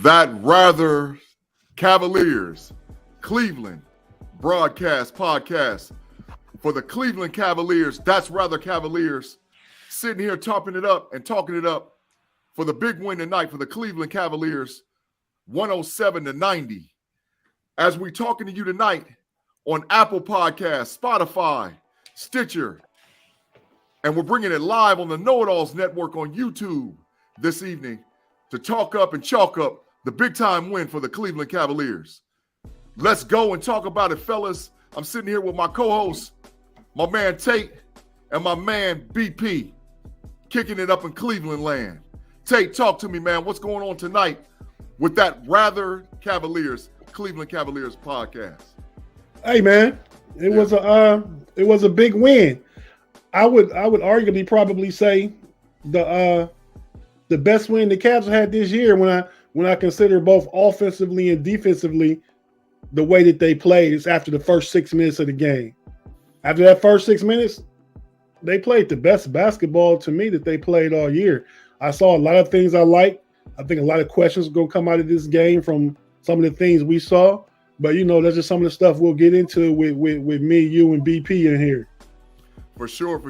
That rather Cavaliers Cleveland broadcast podcast for the Cleveland Cavaliers. That's rather Cavaliers sitting here talking it up for the big win tonight for the Cleveland Cavaliers, 107-90. As we talking to you tonight on Apple Podcasts, Spotify, Stitcher, and we're bringing it live on the Know It Alls Network on YouTube this evening to talk up and chalk up the big-time win for the Cleveland Cavaliers. Let's go and talk about it, fellas. I'm sitting here with my co-host, my man Tate, and my man BP, kicking it up in Cleveland land. Tate, talk to me, man. What's going on tonight with that rather Cavaliers, Cleveland Cavaliers podcast? Hey, man, it was a big win. I would arguably probably say the best win the Cavs had this year when I consider both offensively and defensively the way that they played is after the first 6 minutes of the game. After that first 6 minutes, they played the best basketball to me that they played all year. I saw a lot of things I liked. I think a lot of questions are going to come out of this game from some of the things we saw. But, that's just some of the stuff we'll get into with me, you, and BP in here. For sure.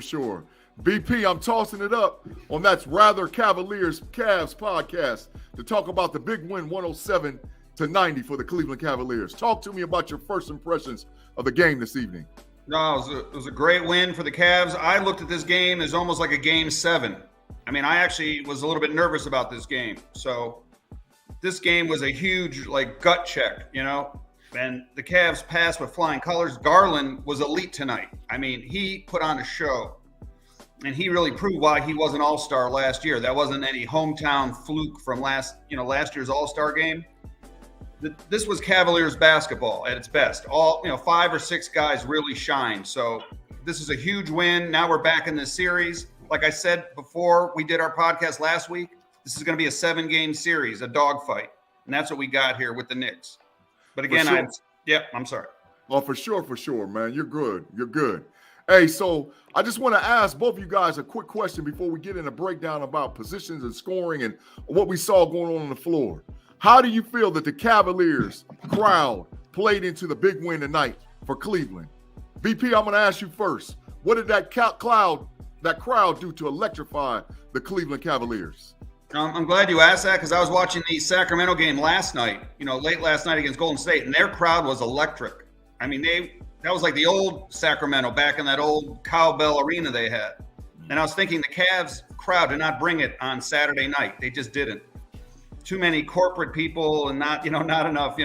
BP, I'm tossing it up on That's Rather Cavaliers Cavs podcast to talk about the big win 107-90 for the Cleveland Cavaliers. Talk to me about your first impressions of the game this evening. No, it was a great win for the Cavs. I looked at this game as almost like a game 7. I mean, I actually was a little bit nervous about this game. So this game was a huge gut check, And the Cavs passed with flying colors. Garland was elite tonight. I mean, he put on a show. And he really proved why he was an all-star last year. That wasn't any hometown fluke from last year's all-star game. This was Cavaliers basketball at its best. All 5 or 6 guys really shined. So this is a huge win. Now we're back in this series. Like I said before, we did our podcast last week. This is going to be a 7-game series, a dogfight, and that's what we got here with the Knicks. But again, I'm sorry. Well, for sure, man. You're good. Hey, so I just want to ask both of you guys a quick question before we get in a breakdown about positions and scoring and what we saw going on the floor. How do you feel that the Cavaliers crowd played into the big win tonight for Cleveland? BP, I'm going to ask you first. What did that crowd do to electrify the Cleveland Cavaliers? I'm glad you asked that because I was watching the Sacramento game last night, late last night against Golden State, and their crowd was electric. I mean, that was like the old Sacramento back in that old cowbell arena they had. And I was thinking the Cavs crowd did not bring it on Saturday night. They just didn't. Too many corporate people and not enough,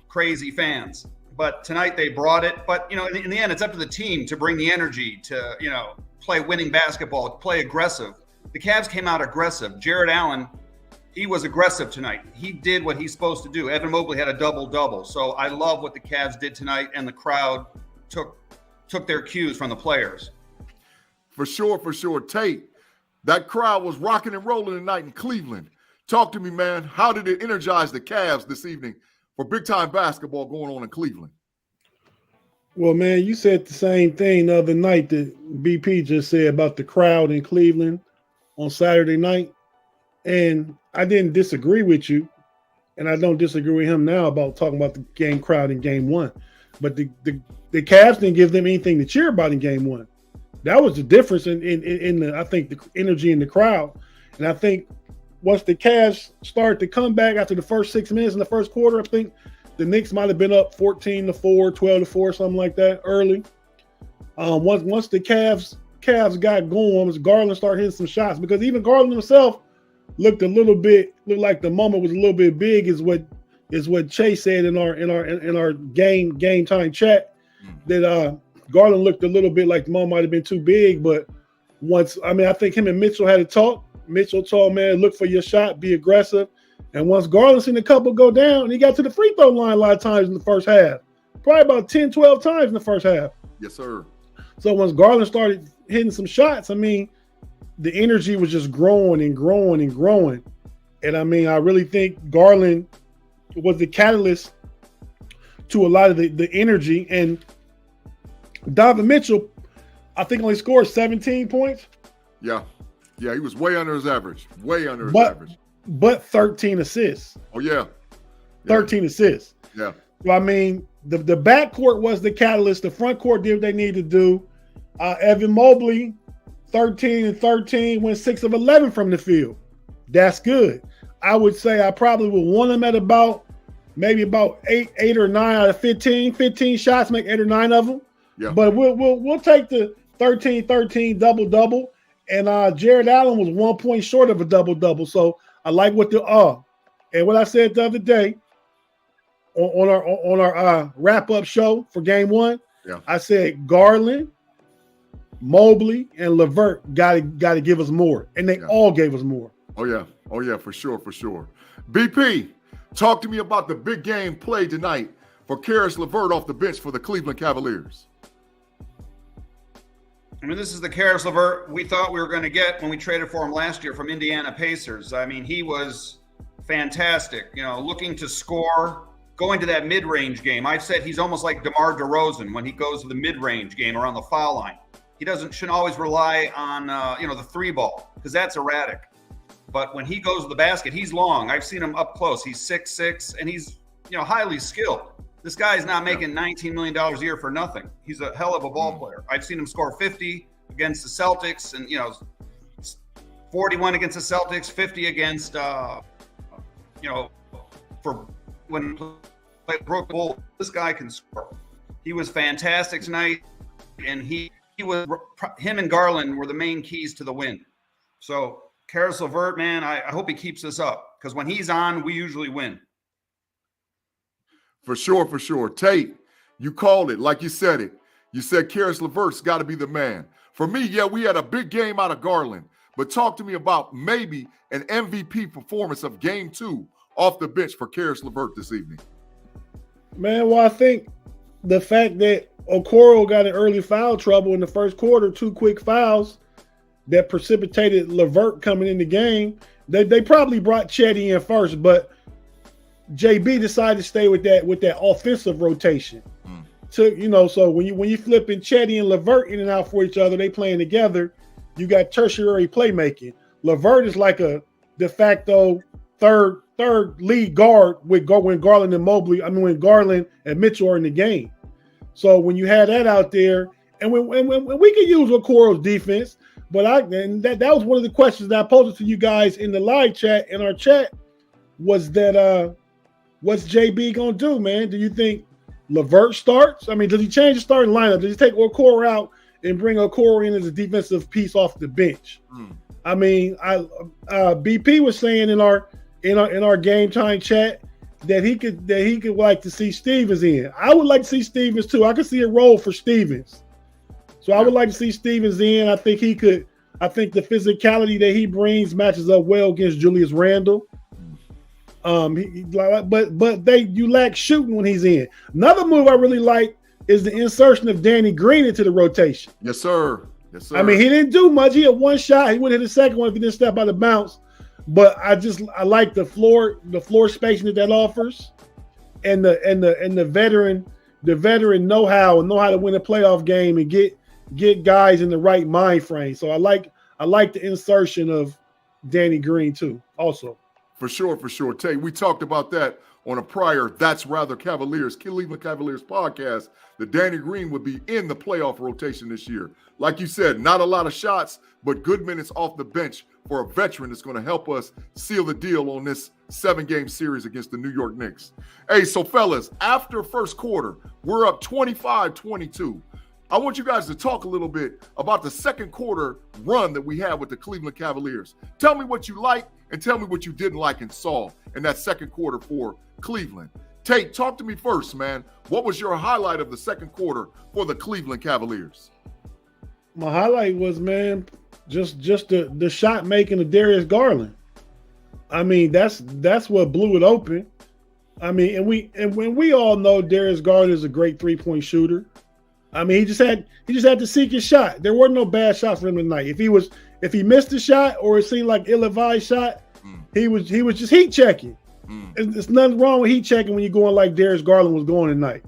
crazy fans. But tonight they brought it. But, in the end, it's up to the team to bring the energy to, play winning basketball, to play aggressive. The Cavs came out aggressive. Jared Allen, he was aggressive tonight. He did what he's supposed to do. Evan Mobley had a double-double. So I love what the Cavs did tonight, and the crowd took their cues from the players. For sure. Tate, that crowd was rocking and rolling tonight in Cleveland. Talk to me, man. How did it energize the Cavs this evening for big-time basketball going on in Cleveland? Well, man, you said the same thing the other night that BP just said about the crowd in Cleveland on Saturday night. And I didn't disagree with you, and I don't disagree with him now about talking about the game crowd in game 1. But the Cavs didn't give them anything to cheer about in game 1. That was the difference in the, I think, the energy in the crowd. And I think once the Cavs started to come back after the first 6 minutes in the first quarter, I think the Knicks might have been up 14-4, 12-4, something like that early. Once the Cavs got going, Garland started hitting some shots because even Garland himself looked like the moment was a little bit big, is what Chase said in our game time chat, that Garland looked a little bit like the moment might have been too big. But I think him and Mitchell had a talk. Mitchell told, man, look for your shot, be aggressive. And once Garland seen a couple go down, he got to the free throw line a lot of times in the first half. Probably about 10, 12 times in the first half. Yes, sir. So once Garland started hitting some shots, the energy was just growing and growing and growing. And I really think Garland was the catalyst to a lot of the energy. And Donovan Mitchell, I think, only scored 17 points. Yeah, he was way under his average. but 13 assists. Oh, yeah. 13 assists. Yeah. So, I mean, the backcourt was the catalyst. The front court did what they needed to do. Evan Mobley, 13 and 13, went 6 of 11 from the field. That's good. I would say I probably would want him at maybe about eight or 9 out of 15. 15 shots, make 8 or 9 of them. Yeah. But we'll take the 13-13 double-double. And Jared Allen was 1 point short of a double-double. So I like what and what I said the other day on our wrap-up show for game 1, I said Garland, Mobley, and LeVert got to give us more. And they all gave us more. Oh, yeah, for sure. BP, talk to me about the big game play tonight for Karis LeVert off the bench for the Cleveland Cavaliers. I mean, this is the Karis LeVert we thought we were going to get when we traded for him last year from Indiana Pacers. I mean, he was fantastic, looking to score, going to that mid-range game. I've said he's almost like DeMar DeRozan when he goes to the mid-range game around the foul line. He shouldn't always rely on, the 3-ball because that's erratic. But when he goes to the basket, he's long. I've seen him up close. He's 6'6", and he's, highly skilled. This guy's not making $19 million a year for nothing. He's a hell of a ball player. I've seen him score 50 against the Celtics and, 41 against the Celtics, 50 against, for when played Brook Bull. This guy can score. He was fantastic tonight, and him and Garland were the main keys to the win. So Karis LeVert, man, I hope he keeps this up because when he's on, we usually win. For sure. Tate, you called it like you said it. You said Karis LeVert's got to be the man. For me, we had a big game out of Garland, but talk to me about maybe an MVP performance of game 2 off the bench for Karis LeVert this evening. Man, well, I think the fact that Okoro got in early foul trouble in the first quarter, 2 quick fouls that precipitated LeVert coming in the game. They probably brought Chetty in first, but JB decided to stay with that offensive rotation. So when you flipping Chetty and LeVert in and out for each other, they playing together. You got tertiary playmaking. LeVert is like a de facto third lead guard when Garland and when Garland and Mitchell are in the game. So when you had that out there, and when we could use Okoro's defense, but that was one of the questions that I posed to you guys in the live chat, in our chat, was that what's JB gonna do, man? Do you think LeVert starts? I mean, does he change the starting lineup? Does he take Okoro out and bring Okoro in as a defensive piece off the bench? I mean, BP was saying in our game time chat that he could like to see Stevens in. I would like to see Stevens too. I could see a role for Stevens. So I would like to see Stevens in. I think I think the physicality that he brings matches up well against Julius Randle. You lack shooting when he's in. Another move I really like is the insertion of Danny Green into the rotation. Yes, sir. I mean, he didn't do much. He had 1 shot. He would hit the second one if he didn't step out of bounds. But I like the floor spacing that offers, and the veteran know-how to win a playoff game and get guys in the right mind frame. So I like the insertion of Danny Green too. Also. For sure. Tate, we talked about that on a prior Cleveland Cavaliers podcast, that Danny Green would be in the playoff rotation this year. Like you said, not a lot of shots, but good minutes off the bench for a veteran that's going to help us seal the deal on this 7-game series against the New York Knicks. Hey, so fellas, after first quarter, we're up 25-22. I want you guys to talk a little bit about the second quarter run that we had with the Cleveland Cavaliers. Tell me what you liked and tell me what you didn't like and saw in that second quarter for Cleveland. Tate, talk to me first, man. What was your highlight of the second quarter for the Cleveland Cavaliers? My highlight was, man, just the shot making of Darius Garland. I mean, that's what blew it open. I mean, when we all know Darius Garland is a great 3-point shooter. I mean, he just had to seek his shot. There were no bad shots for him tonight. If he missed a shot or it seemed like ill-advised shot, he was just heat checking. There's nothing wrong with heat checking when you're going like Darius Garland was going tonight.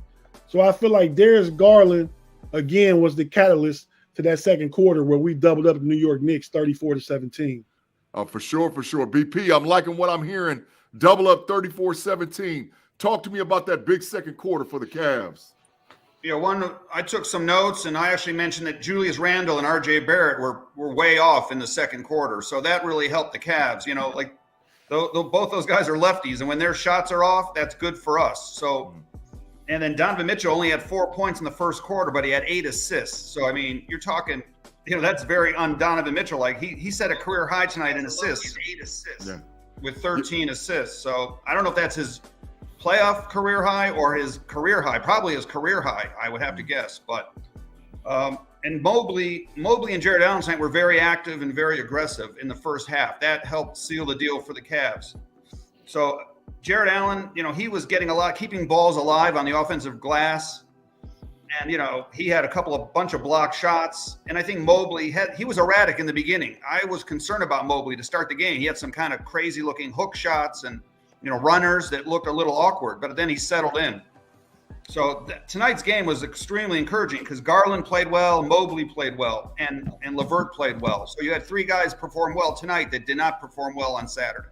So I feel like Darius Garland again was the catalyst to that second quarter where we doubled up the New York Knicks 34-17. For sure, for sure. BP, I'm liking what I'm hearing. Double up 34-17. Talk to me about that big second quarter for the Cavs. I took some notes, and I actually mentioned that Julius Randle and R.J. Barrett were way off in the second quarter. So that really helped the Cavs. Both those guys are lefties, and when their shots are off, that's good for us. So, and then Donovan Mitchell only had 4 points in the first quarter, but he had 8 assists. So, I mean, you're talking, that's very un-Donovan Mitchell. Like, he set a career high tonight in assists. 8 assists with 13 assists. So, I don't know if that's his playoff career high or his career high. Probably his career high, I would have to guess. But and Mobley and Jared Allen tonight were very active and very aggressive in the first half. That helped seal the deal for the Cavs. So Jared Allen, he was getting keeping balls alive on the offensive glass. And, he had a bunch of blocked shots. And I think Mobley he was erratic in the beginning. I was concerned about Mobley to start the game. He had some kind of crazy looking hook shots and, runners that looked a little awkward, but then he settled in. So tonight's game was extremely encouraging because Garland played well, Mobley played well, and LeVert played well. So you had 3 guys perform well tonight that did not perform well on Saturday.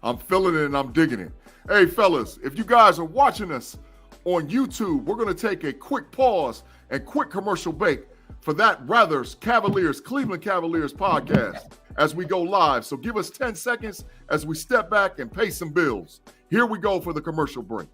I'm feeling it and I'm digging it. Hey, fellas, if you guys are watching us on YouTube, we're going to take a quick pause and quick commercial break for that Cleveland Cavaliers podcast as we go live. So give us 10 seconds as we step back and pay some bills. Here we go for the commercial break.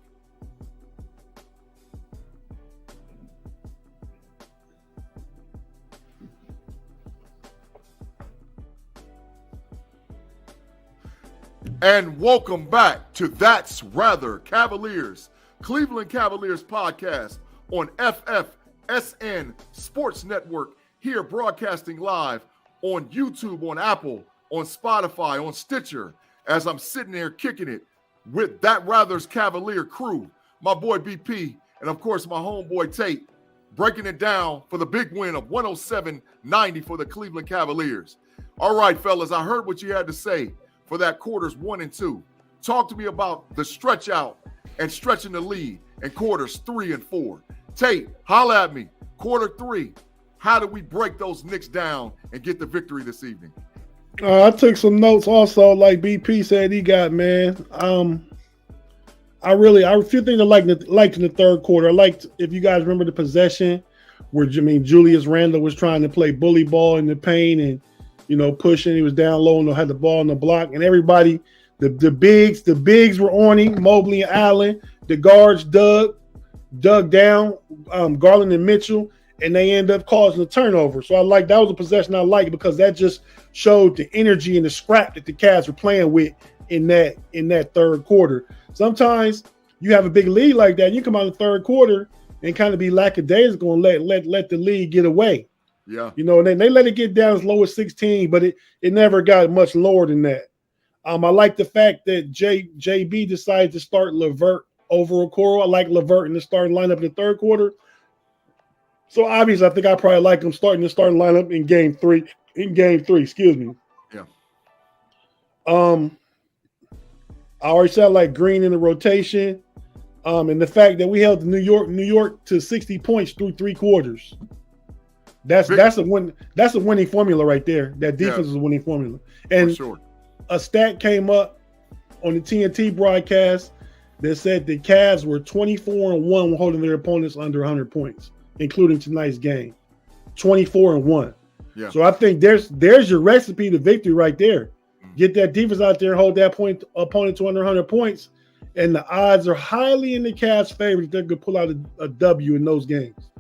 And welcome back to That's Rather Cavaliers, Cleveland Cavaliers podcast on FFSN Sports Network, here broadcasting live on YouTube, on Apple, on Spotify, on Stitcher, as I'm sitting there kicking it with That Rather's Cavalier crew, my boy BP, and of course my homeboy Tate, breaking it down for the big win of 107-90 for the Cleveland Cavaliers. All right, fellas, I heard what you had to say for that quarters 1 and 2. Talk to me about the stretch out and stretching the lead in quarters 3 and 4. Tate, holla at me. Quarter 3, how do we break those Knicks down and get the victory this evening? I took some notes also, like BP said he got, man. A few things I liked in the third quarter. I liked, if you guys remember the possession where Julius Randle was trying to play bully ball in the paint and pushing. He was down low and had the ball on the block. And everybody, the bigs were on him, Mobley and Allen. The guards dug down, Garland and Mitchell, and they end up causing a turnover. So that was a possession I liked because that just showed the energy and the scrap that the Cavs were playing with in that third quarter. Sometimes you have a big lead like that, you come out in the third quarter and kind of be lackadaisical and let the lead get away. Yeah. And they let it get down as low as 16, but it never got much lower than that. I like the fact that JB decided to start LeVert over Okoro. I like LeVert in the starting lineup in the third quarter. So obviously, I think I probably like him starting the starting lineup in game three. Excuse me. Yeah. I already said I like Green in the rotation. And the fact that we held New York to 60 points through 3 quarters. That's a winning formula right there. That defense is a winning formula. And for sure. A stat came up on the TNT broadcast that said the Cavs were 24-1 when holding their opponents under 100 points, including tonight's game. 24-1. Yeah. So I think there's your recipe to victory right there. Get that defense out there, hold that opponent to under 100 points, and the odds are highly in the Cavs' favor that they're going to pull out a W in those games.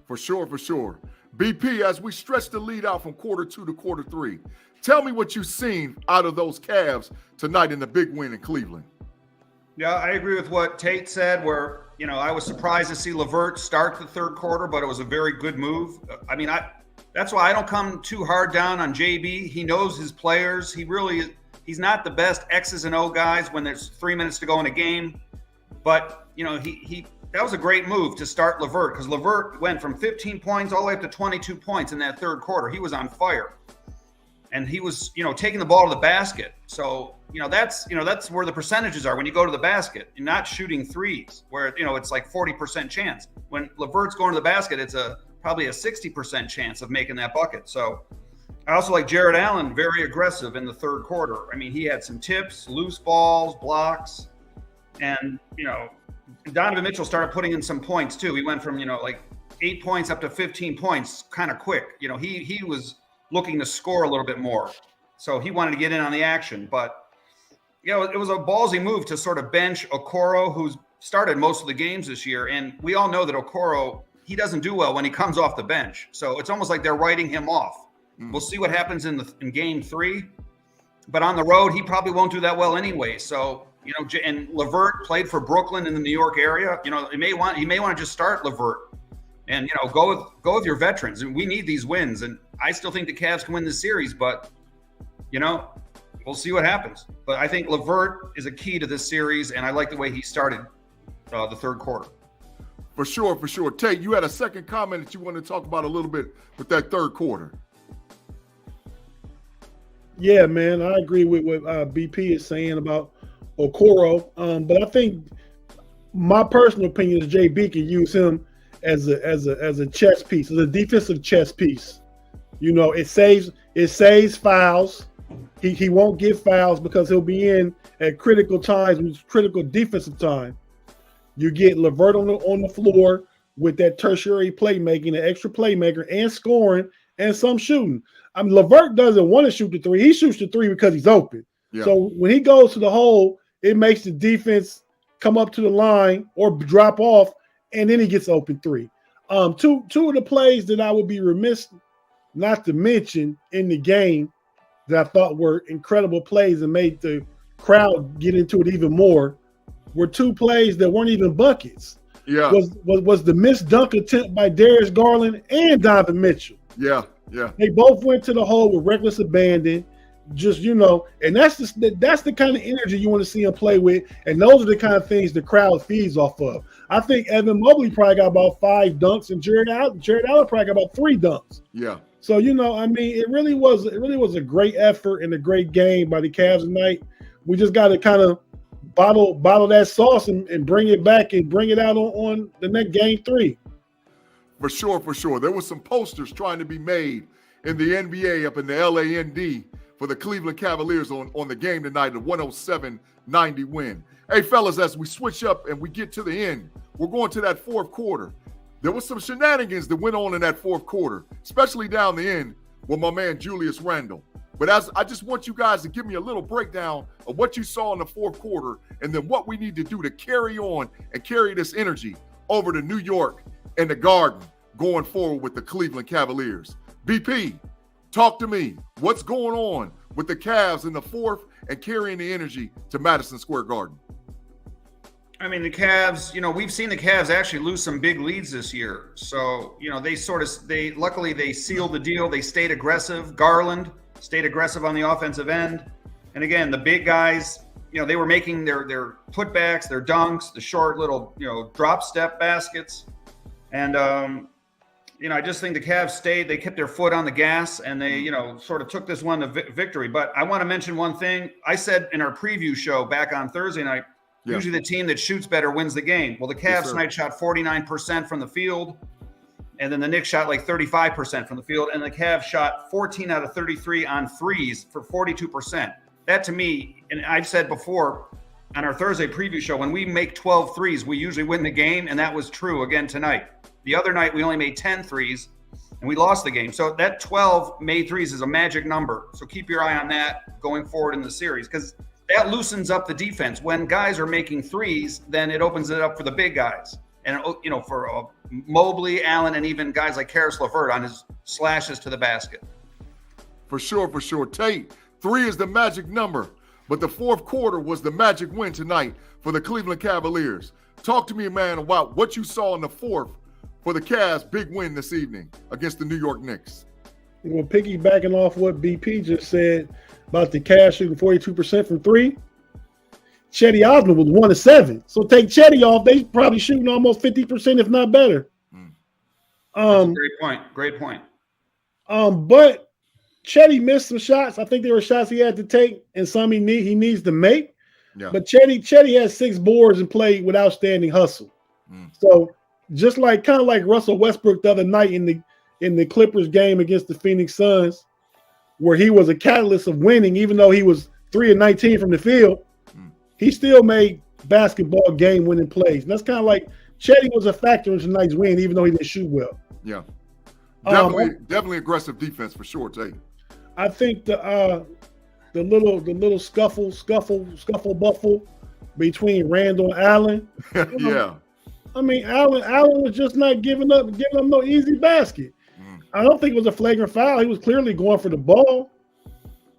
For sure, for sure. BP, as we stretch the lead out from quarter 2 to quarter 3, tell me what you've seen out of those Cavs tonight in the big win in Cleveland. Yeah, I agree with what Tate said, where, I was surprised to see LeVert start the third quarter, but it was a very good move. That's why I don't come too hard down on JB. He knows his players. He's not the best X's and O guys when there's 3 minutes to go in a game. But, that was a great move to start LeVert because LeVert went from 15 points all the way up to 22 points in that third quarter. He was on fire. And he was, taking the ball to the basket. So, that's where the percentages are when you go to the basket. You're not shooting threes where, it's like 40% chance. When LeVert's going to the basket, it's probably a 60% chance of making that bucket. So I also like Jared Allen, very aggressive in the third quarter. I mean, he had some tips, loose balls, blocks, and, Donovan Mitchell started putting in some points too. He went from, like 8 points up to 15 points kind of quick. He was looking to score a little bit more. So he wanted to get in on the action. But, it was a ballsy move to sort of bench Okoro, who's started most of the games this year. And we all know that Okoro, he doesn't do well when he comes off the bench. So it's almost like they're writing him off. We'll see what happens in game 3, but on the road, he probably won't do that well anyway. So, and LeVert played for Brooklyn in the New York area. He may want to just start LeVert and, go with your veterans. And we need these wins. And I still think the Cavs can win this series, but, we'll see what happens. But I think LeVert is a key to this series. And I like the way he started the third quarter. For sure. Tate, you had a second comment that you wanted to talk about a little bit with that third quarter. Yeah, man, I agree with what BP is saying about Okoro. But I think my personal opinion is JB can use him as a chess piece, as a defensive chess piece. It saves fouls. He won't get fouls because he'll be in at critical times, which is critical defensive time. You get LeVert on the floor with that tertiary playmaking, an extra playmaker, and scoring, and some shooting. LeVert doesn't want to shoot the three. He shoots the three because he's open. Yeah. So when he goes to the hole, it makes the defense come up to the line or drop off, and then he gets open three. Two of the plays that I would be remiss not to mention in the game that I thought were incredible plays and made the crowd get into it even more were two plays that weren't even buckets. Yeah. Was the missed dunk attempt by Darius Garland and Donovan Mitchell. Yeah. They both went to the hole with reckless abandon, and that's the kind of energy you want to see him play with, and those are the kind of things the crowd feeds off of. I think Evan Mobley probably got about 5 dunks, and Jared Allen probably got about 3 dunks. Yeah. So it really was a great effort and a great game by the Cavs tonight. We just got to kind of bottle that sauce and bring it back and bring it out on the next game 3. For sure. There was some posters trying to be made in the NBA up in the LAND for the Cleveland Cavaliers on the game tonight, a 107-90 win. Hey, fellas, as we switch up and we get to the end, we're going to that fourth quarter. There was some shenanigans that went on in that fourth quarter, especially down the end with my man Julius Randle. But I just want you guys to give me a little breakdown of what you saw in the fourth quarter and then what we need to do to carry on and carry this energy over to New York and the Garden going forward with the Cleveland Cavaliers. BP, talk to me. What's going on with the Cavs in the fourth and carrying the energy to Madison Square Garden? I mean, the Cavs, we've seen the Cavs actually lose some big leads this year. So, luckily they sealed the deal. They stayed aggressive. Garland stayed aggressive on the offensive end. And again, the big guys, they were making their putbacks, their dunks, the short little, drop step baskets. And, I just think the Cavs stayed. They kept their foot on the gas, and they, sort of took this one to victory. But I want to mention one thing. I said in our preview show back on Thursday night, usually the team that shoots better wins the game. Well, the Cavs tonight shot 49% from the field, and then the Knicks shot like 35% from the field, and the Cavs shot 14 out of 33 on threes for 42%. That to me, and I've said before on our Thursday preview show, when we make 12 threes, we usually win the game, and that was true again tonight. The other night, we only made 10 threes, and we lost the game. So that 12 made threes is a magic number. So keep your eye on that going forward in the series, because that loosens up the defense. When guys are making threes, then it opens it up for the big guys. And, for Mobley, Allen, and even guys like Karis LeVert on his slashes to the basket. For sure. Tate, 3 is the magic number, but the fourth quarter was the magic win tonight for the Cleveland Cavaliers. Talk to me, man, about what you saw in the fourth for the Cavs' big win this evening against the New York Knicks. Well, piggybacking off what BP just said about the Cavs shooting 42% from 3, Chetty Osman was 1 of 7. So take Chetty off, they probably shooting almost 50%, if not better. That's a great point. But Chetty missed some shots. I think there were shots he had to take and some he needs to make. Yeah. But Chetty has 6 boards and played with outstanding hustle. So just kind of like Russell Westbrook the other night in the Clippers game against the Phoenix Suns, where he was a catalyst of winning, even though he was 3 of 19 from the field, he still made basketball game-winning plays. And that's kind of like Chetty was a factor in tonight's win, even though he didn't shoot well. Yeah, definitely aggressive defense for sure, Tate. I think the little scuffle buffle between Randall and Allen. Yeah. I mean, Allen was just not giving up no easy basket. I don't think it was a flagrant foul. He was clearly going for the ball.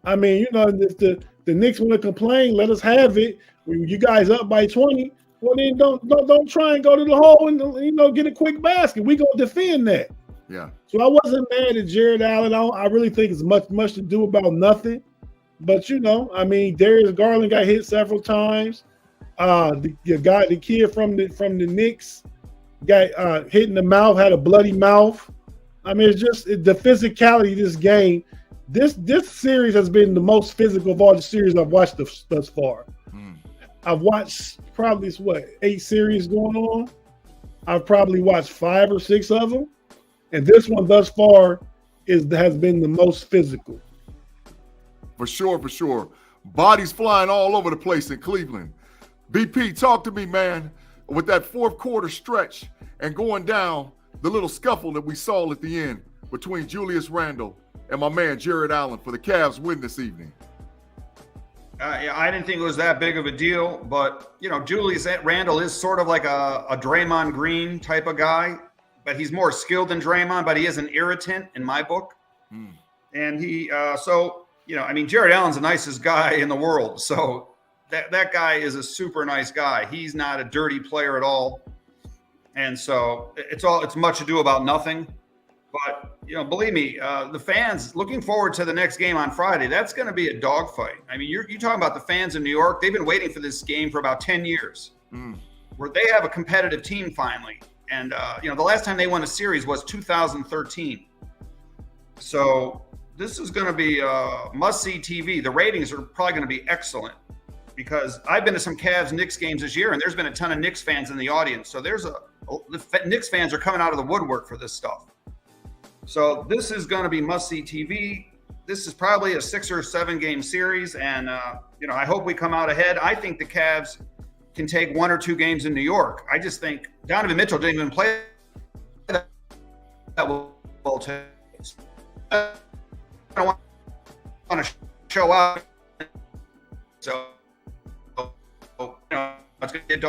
I mean, if the Knicks want to complain, let us have it. When you guys up by 20, well then don't try and go to the hole and get a quick basket. We gonna defend that. Yeah. So I wasn't mad at Jared Allen. I really think it's much to do about nothing. But I mean, Darius Garland got hit several times. The kid from the Knicks got hit in the mouth, had a bloody mouth. I mean, it's just the physicality of this game. This series has been the most physical of all the series I've watched thus far. I've watched probably 8 series going on. I've probably watched 5 or 6 of them, and this one thus far has been the most physical. For sure. Bodies flying all over the place in Cleveland. BP, talk to me, man. With that fourth quarter stretch and going down, the little scuffle that we saw at the end between Julius Randle and my man Jared Allen for the Cavs win this evening. I didn't think it was that big of a deal, but Julius Randle is sort of like a Draymond Green type of guy, but he's more skilled than Draymond, but he is an irritant in my book. And he, I mean, Jared Allen's the nicest guy in the world. So that guy is a super nice guy. He's not a dirty player at all. And so it's much ado about nothing. But, believe me, the fans looking forward to the next game on Friday, that's going to be a dogfight. I mean, you're talking about the fans in New York. They've been waiting for this game for about 10 years where they have a competitive team finally. And, the last time they won a series was 2013. So this is going to be must-see TV. The ratings are probably going to be excellent because I've been to some Cavs-Knicks games this year, and there's been a ton of Knicks fans in the audience. So the Knicks fans are coming out of the woodwork for this stuff. So this is going to be must-see TV. This is probably a 6 or 7 game series, and I hope we come out ahead. I think the Cavs can take 1 or 2 games in New York. I just think Donovan Mitchell didn't even play that well today. I don't want to show out, so it's going to be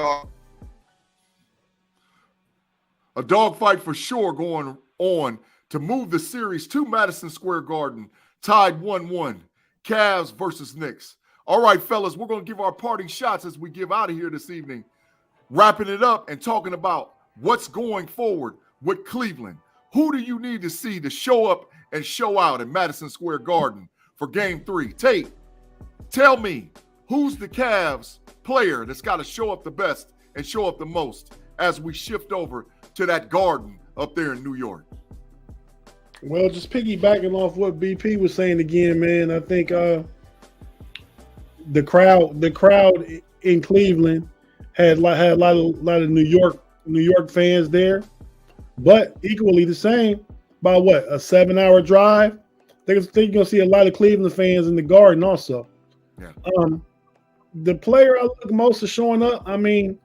a dogfight for sure going on to move the series to Madison Square Garden, tied 1-1, Cavs versus Knicks. All right, fellas, we're going to give our parting shots as we give out of here this evening, wrapping it up and talking about what's going forward with Cleveland. Who do you need to see to show up and show out at Madison Square Garden for Game 3? Tate, tell me, who's the Cavs player that's got to show up the best and show up the most as we shift over to that Garden up there in New York? Well, just piggybacking off what BP was saying again, man, I think the crowd in Cleveland had a lot of New York fans there, but equally the same. About a 7-hour drive. I think you're gonna see a lot of Cleveland fans in the Garden also. Yeah. The player I look most is showing up. I mean,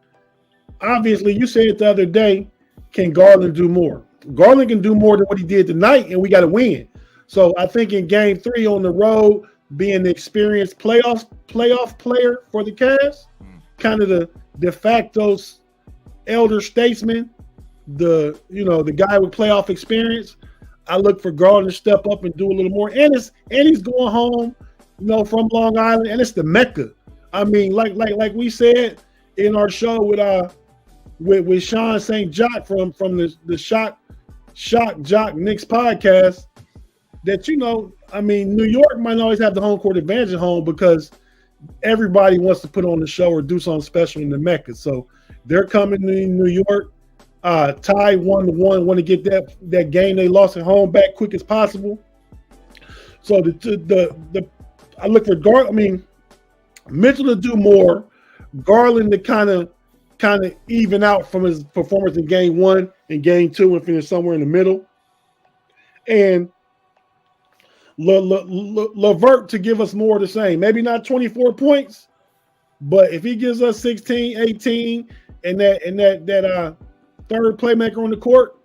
obviously, you said it the other day. Can Garland do more? Garland can do more than what he did tonight, and we got to win. So I think in Game 3 on the road, being the experienced playoff player for the Cavs, kind of the de facto elder statesman, the guy with playoff experience. I look for Garland to step up and do a little more. And he's going home, from Long Island, and it's the Mecca. I mean, like we said in our show with Sean St. Jock from the Shock Jock Knicks podcast, that New York might always have the home court advantage at home because everybody wants to put on the show or do something special in the Mecca. So they're coming to New York, tied 1-1, want to get that game they lost at home back quick as possible. So I look for Mitchell to do more, Garland to kind of even out from his performance in Game 1 and Game 2 and finish somewhere in the middle. And Levert to give us more of the same. Maybe not 24 points, but if he gives us 16, 18, and that third playmaker on the court,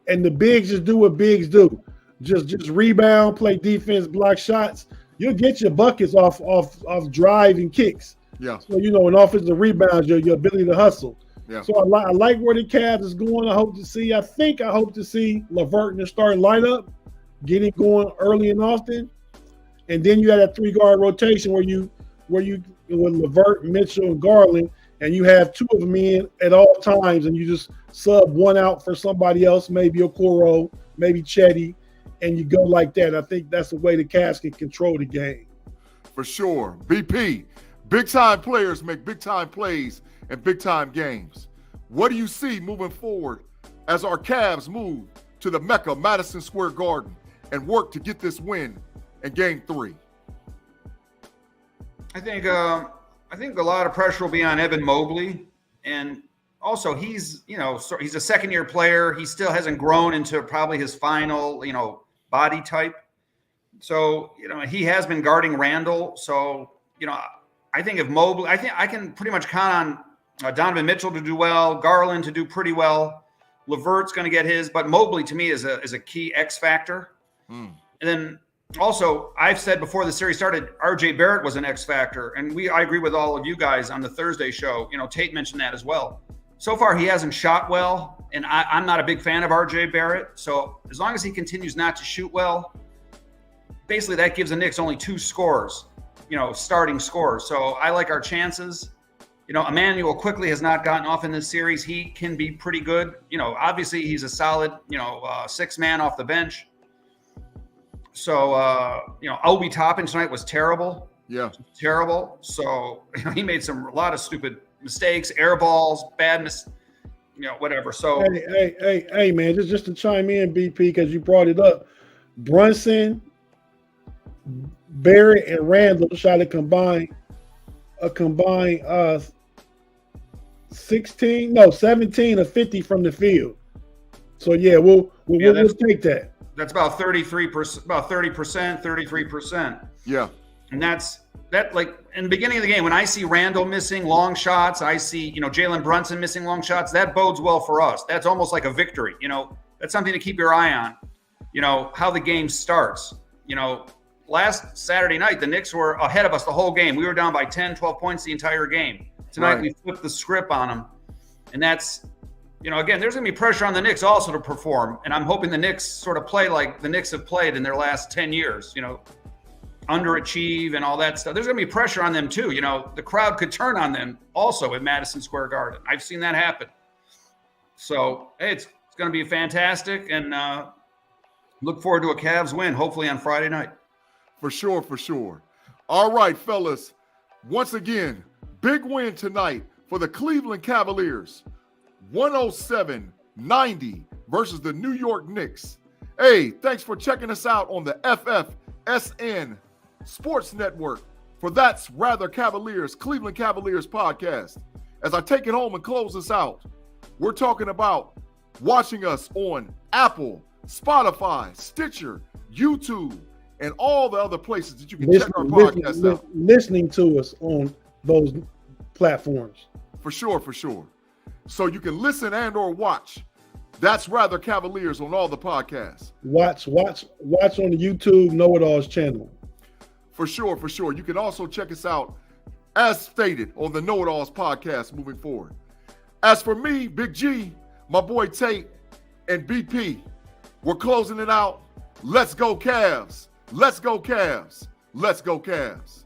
and the bigs just do what bigs do, just rebound, play defense, block shots, you'll get your buckets off drive and kicks. Yeah. So an offensive rebounds, your ability to hustle. Yeah. So I like where the Cavs is going. I hope to see Levert in the starting lineup, get it going early and often, and then you had that 3-guard rotation where you with Levert, Mitchell, and Garland, and you have 2 of them in at all times, and you just sub one out for somebody else, maybe Okoro, maybe Chetty, and you go like that. I think that's the way the Cavs can control the game. For sure. BP, big-time players make big-time plays in big-time games. What do you see moving forward as our Cavs move to the Mecca, Madison Square Garden, and work to get this win in Game 3? I think a lot of pressure will be on Evan Mobley, and also he's a second-year player. He still hasn't grown into probably his final body type. So he has been guarding Randall. So I think if Mobley, I think I can pretty much count on Donovan Mitchell to do well, Garland to do pretty well. Levert's going to get his, but Mobley to me is a key X factor. And then also, I've said before the series started, RJ Barrett was an X factor, and I agree with all of you guys on the Thursday show. Tate mentioned that as well. So far, he hasn't shot well, and I'm not a big fan of RJ Barrett. So as long as he continues not to shoot well, basically that gives the Knicks only 2 scores, starting scores. So I like our chances. Emmanuel quickly has not gotten off in this series. He can be pretty good. Obviously he's a solid, 6 man off the bench. So, Obi Toppin tonight was terrible. Yeah. Terrible. So, he made a lot of stupid mistakes, air balls, whatever. So, Hey, man, just to chime in, BP, because you brought it up. Brunson, Barrett, and Randall shot a combined 17 of 50 from the field. So yeah, we'll take that. That's about 33%, about 30%, 33%. Yeah. And that like in the beginning of the game, when I see Randall missing long shots, I see, Jalen Brunson missing long shots, that bodes well for us. That's almost like a victory. That's something to keep your eye on, how the game starts. Last Saturday night, the Knicks were ahead of us the whole game. We were down by 10, 12 points the entire game. Tonight, Right. We flipped the script on them. And that's, again, there's going to be pressure on the Knicks also to perform. And I'm hoping the Knicks sort of play like the Knicks have played in their last 10 years, underachieve and all that stuff. There's going to be pressure on them too. The crowd could turn on them also at Madison Square Garden. I've seen that happen. So, hey, it's going to be fantastic. And look forward to a Cavs win, hopefully on Friday night. For sure, for sure. All right, fellas. Once again, big win tonight for the Cleveland Cavaliers. 107-90 versus the New York Knicks. Hey, thanks for checking us out on the FFSN Sports Network for That's Rather Cavaliers, Cleveland Cavaliers podcast. As I take it home and close this out, we're talking about watching us on Apple, Spotify, Stitcher, YouTube, and all the other places that you can check our podcast out. Listening to us on those platforms. For sure, for sure. So you can listen and or watch That's Rather Cavaliers on all the podcasts. Watch on the YouTube Know It All's channel. For sure, for sure. You can also check us out, as stated, on the Know It All's podcast moving forward. As for me, Big G, my boy Tate, and BP, we're closing it out. Let's go Cavs. Let's go Cavs. Let's go Cavs.